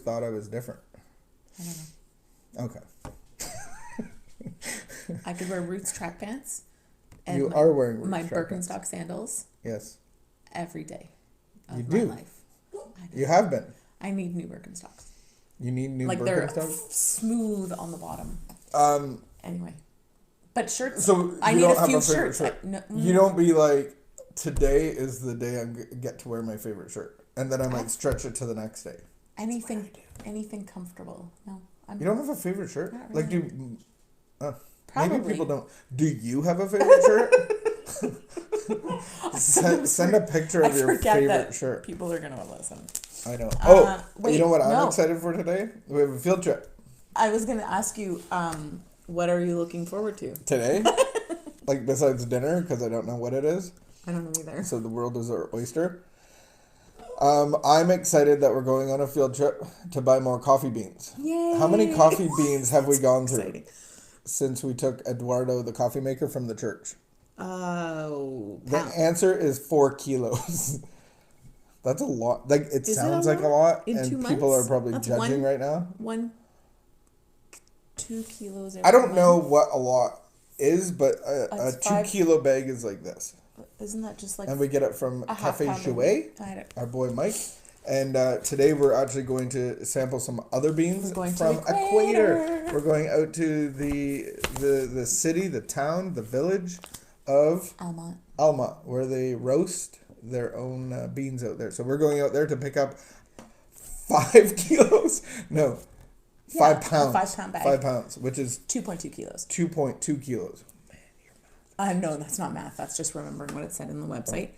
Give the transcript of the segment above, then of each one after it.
thought I was different. I don't know. Okay. I could wear Roots track pants. And you are wearing Roots my track Birkenstock pants. Sandals. Yes. Every day of you my do. life. You have been. I need new Birkenstocks. You need new like Birkenstocks? They're smooth on the bottom. Anyway. But shirts. So I need a few shirts. Shirt. You don't be like, today is the day I get to wear my favorite shirt. And then I might stretch it to the next day. Anything comfortable. No. You don't have a favorite shirt? Not really. Like, Probably. maybe people don't. Do you have a favorite shirt? Send a picture of your favorite shirt. People are going to listen. I know. Wait, you know what I'm excited for today? We have a field trip. I was going to ask you, what are you looking forward to? Today? Like, besides dinner, because I don't know what it is. I don't know either. So the world is our oyster. I'm excited that we're going on a field trip to buy more coffee beans. Yay! How many coffee beans have we gone through exciting. Since we took Eduardo, the coffee maker, from the church? Oh, the answer is 4 kilos. That's a lot. Like, it sounds like a lot, in and 2 people months? are probably That's judging right now. 2 kilos. I don't know what a lot is, but a 2 kilo bag is like this. Isn't that just like? And we get it from Cafe Jouet, our boy Mike. And today we're actually going to sample some other beans from Equator. We're going out to the city, the town, the village of Alma, where they roast their own beans out there. So we're going out there to pick up 5 kilos. No, 5 pounds. 5 pound bag. 5 pounds, which is 2.2 kilos. 2.2 kilos. No, that's not math. That's just remembering what it said in the website.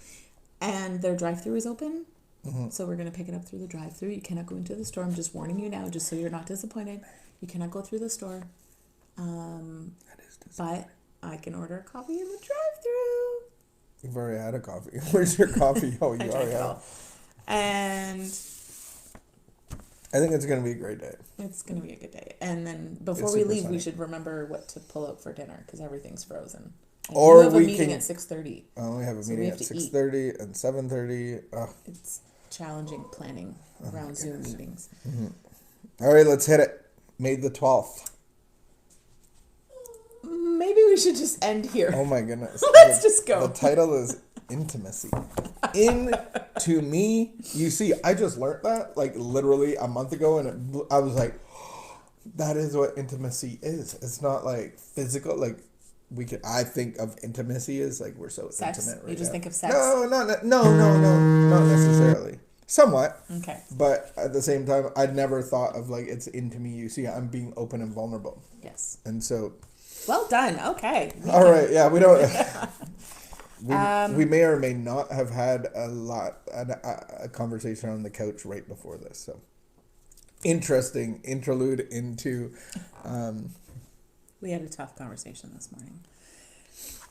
And their drive-thru is open. Mm-hmm. So we're going to pick it up through the drive-thru. You cannot go into the store. I'm just warning you now, just so you're not disappointed. You cannot go through the store. That is disappointing. But I can order a coffee in the drive-thru. You've already had a coffee. Where's your coffee? Oh, you already have. And I think it's going to be a great day. It's going to be a good day. And then before we leave, we should remember what to pull out for dinner because everything's frozen. Or we have a meeting at 6:30. Oh, we have a meeting at 6:30 and 7:30. It's challenging planning around Zoom meetings. Mm-hmm. All right, let's hit it. May the 12th. Maybe we should just end here. Oh my goodness. Let's just go. The title is Intimacy. Into me. You see, I just learned that like literally a month ago, and I was like, that is what intimacy is. It's not like physical, like I think of intimacy as like we're so sex. Intimate right You just now. think of sex? No, not necessarily. Somewhat. Okay. But at the same time, I'd never thought of like it's into me. You see, I'm being open and vulnerable. Yes. And so. Well done. Okay. All right. Yeah, we don't. We may or may not have had a conversation on the couch right before this. So, interesting interlude into. We had a tough conversation this morning.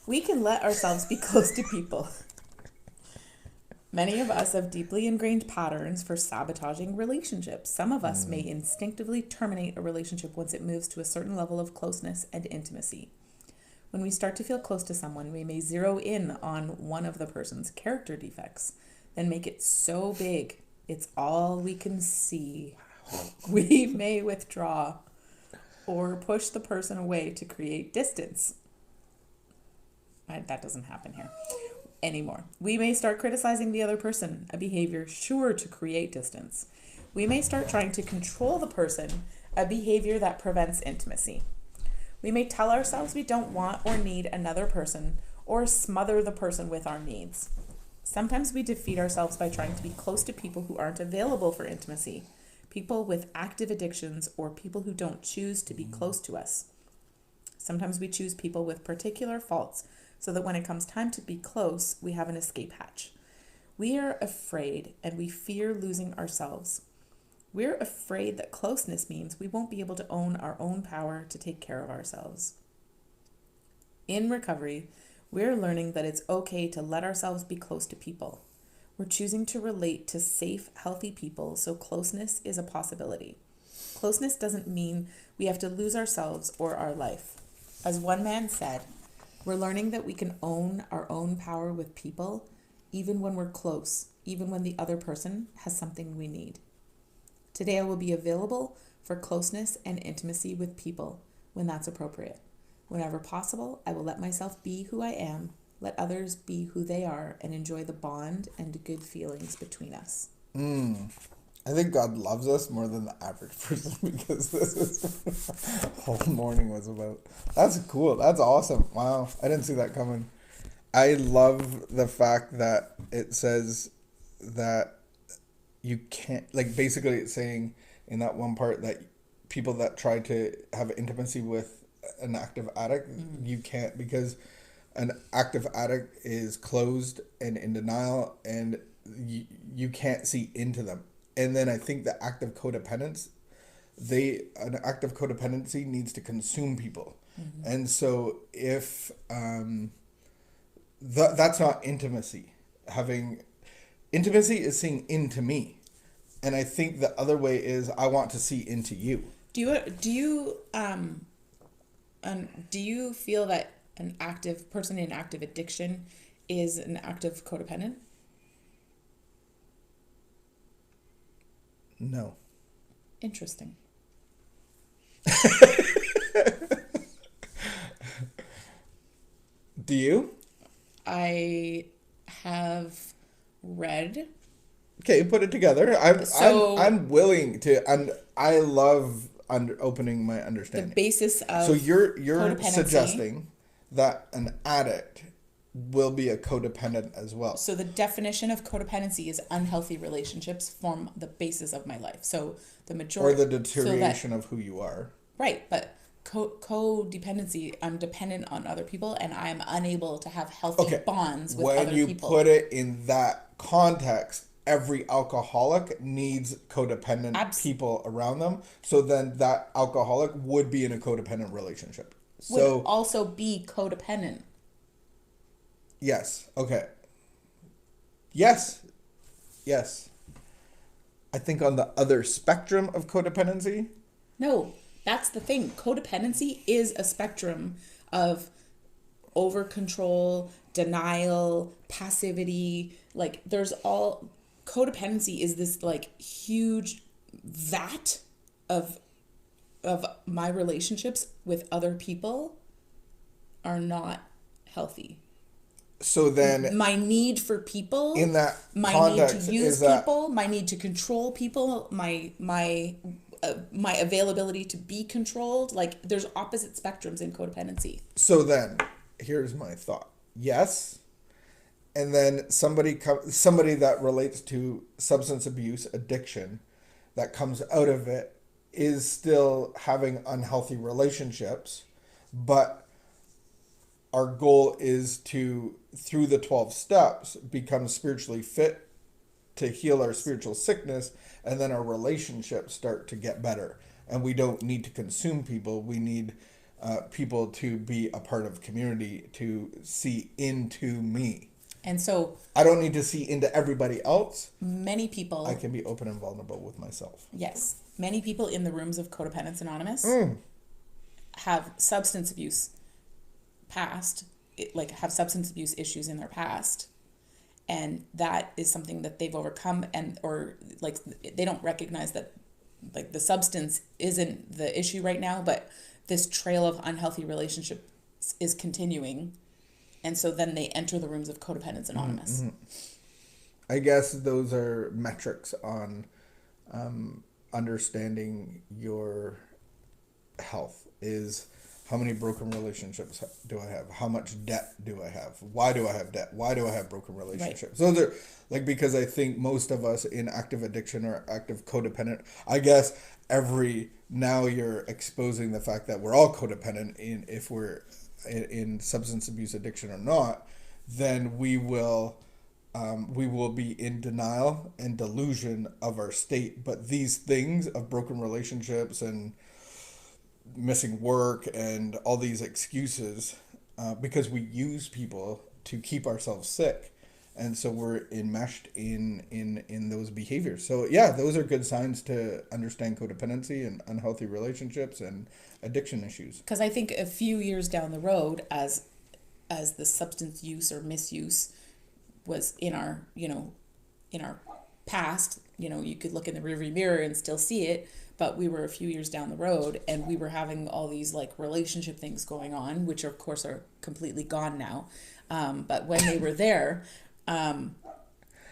We can let ourselves be close to people. Many of us have deeply ingrained patterns for sabotaging relationships. Some of us may instinctively terminate a relationship once it moves to a certain level of closeness and intimacy. When we start to feel close to someone, we may zero in on one of the person's character defects, then make it so big it's all we can see. We may withdraw or push the person away to create distance. That doesn't happen here anymore. We may start criticizing the other person, a behavior sure to create distance. We may start trying to control the person, a behavior that prevents intimacy. We may tell ourselves we don't want or need another person or smother the person with our needs. Sometimes we defeat ourselves by trying to be close to people who aren't available for intimacy, people with active addictions, or people who don't choose to be close to us. Sometimes we choose people with particular faults so that when it comes time to be close, we have an escape hatch. We are afraid and we fear losing ourselves. We're afraid that closeness means we won't be able to own our own power to take care of ourselves. In recovery, we're learning that it's okay to let ourselves be close to people. We're choosing to relate to safe, healthy people, so closeness is a possibility. Closeness doesn't mean we have to lose ourselves or our life. As one man said, we're learning that we can own our own power with people, even when we're close, even when the other person has something we need. Today I will be available for closeness and intimacy with people when that's appropriate. Whenever possible, I will let myself be who I am, let others be who they are, and enjoy the bond and good feelings between us. I think God loves us more than the average person because this is what the whole morning was about. That's cool. That's awesome. Wow. I didn't see that coming. I love the fact that it says that you can't, like, basically it's saying in that one part that people that try to have intimacy with an active addict, you can't, because an active addict is closed and in denial, and you can't see into them. And then I think the act of codependence, an act of codependency needs to consume people. And so if that's not intimacy. Having intimacy is seeing into me. And I think the other way is I want to see into you. Do you feel that an active person in active addiction is an active codependent? No. Interesting. Do you? I have read. Okay, put it together. I'm willing to, and I love opening my understanding. The basis of so you're suggesting that an addict will be a codependent as well. So the definition of codependency is unhealthy relationships form the basis of my life. So the majority, or the deterioration of who you are. Right, but codependency, I'm dependent on other people and I'm unable to have healthy bonds with other people. When you put it in that context, every alcoholic needs codependent people around them. So then that alcoholic would be in a codependent relationship. Would also be codependent. Yes. Okay. Yes. I think on the other spectrum of codependency. No, that's the thing. Codependency is a spectrum of over control, denial, passivity. Like codependency is this like huge vat of my relationships with other people are not healthy. So then my need for people, in that my context, need to use people, my need to control people, my availability to be controlled, like there's opposite spectrums in codependency. So then here's my thought. Yes. And then somebody that relates to substance abuse addiction that comes out of it is still having unhealthy relationships, but our goal is to, through the 12 steps, become spiritually fit to heal our spiritual sickness, and then our relationships start to get better. And we don't need to consume people. We need people to be a part of community, to see into me. And so I don't need to see into everybody else. Many people... I can be open and vulnerable with myself. Yes. Many people in the rooms of Codependence Anonymous have substance abuse have substance abuse issues in their past. And that is something that they've overcome, or they don't recognize that like the substance isn't the issue right now, but this trail of unhealthy relationships is continuing. And so then they enter the rooms of Codependence Anonymous. Mm-hmm. I guess those are metrics on understanding your health is how many broken relationships do I have? How much debt do I have? Why do I have debt? Why do I have broken relationships? Right. Those are because I think most of us in active addiction or active codependent, I guess now you're exposing the fact that we're all codependent if we're in substance abuse addiction or not, then we will be in denial and delusion of our state. But these things of broken relationships and missing work and all these excuses, because we use people to keep ourselves sick, and so we're enmeshed in those behaviors. So yeah, those are good signs to understand codependency and unhealthy relationships and addiction issues. Because I think a few years down the road, as the substance use or misuse was in our past, you could look in the rearview mirror and still see it, but we were a few years down the road and we were having all these like relationship things going on, which of course are completely gone now. But when they were there,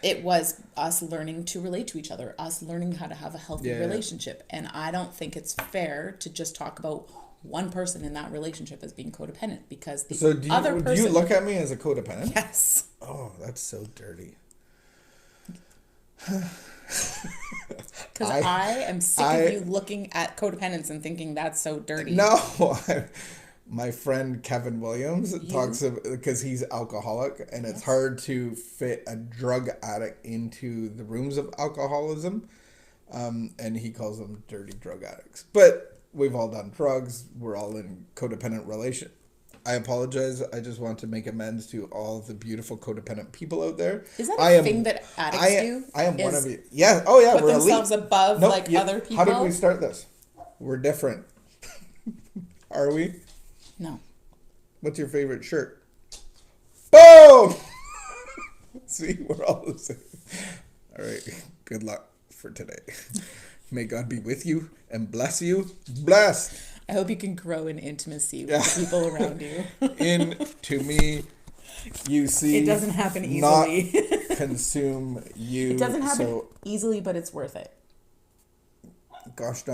it was us learning to relate to each other, us learning how to have a healthy relationship. And I don't think it's fair to just talk about one person in that relationship as being codependent, because the other person... do you look at me as a codependent? Yes. Oh, that's so dirty. Because I am sick of you looking at codependence and thinking that's so dirty. No, my friend Kevin Williams talks because he's alcoholic, and it's hard to fit a drug addict into the rooms of alcoholism, and he calls them dirty drug addicts. But we've all done drugs. We're all in codependent relation. I apologize. I just want to make amends to all the beautiful codependent people out there. Is that a thing that addicts do? I am one of you. Yeah. Oh, yeah. Put We're themselves elite. above other people. How did we start this? We're different. Are we? No. What's your favorite shirt? Boom! See, we're all the same. All right. Good luck for today. May God be with you and bless you. Blessed. I hope you can grow in intimacy with the people around you. To me, you see. It doesn't happen easily. Not consume you. It doesn't happen easily, but it's worth it. Gosh darn.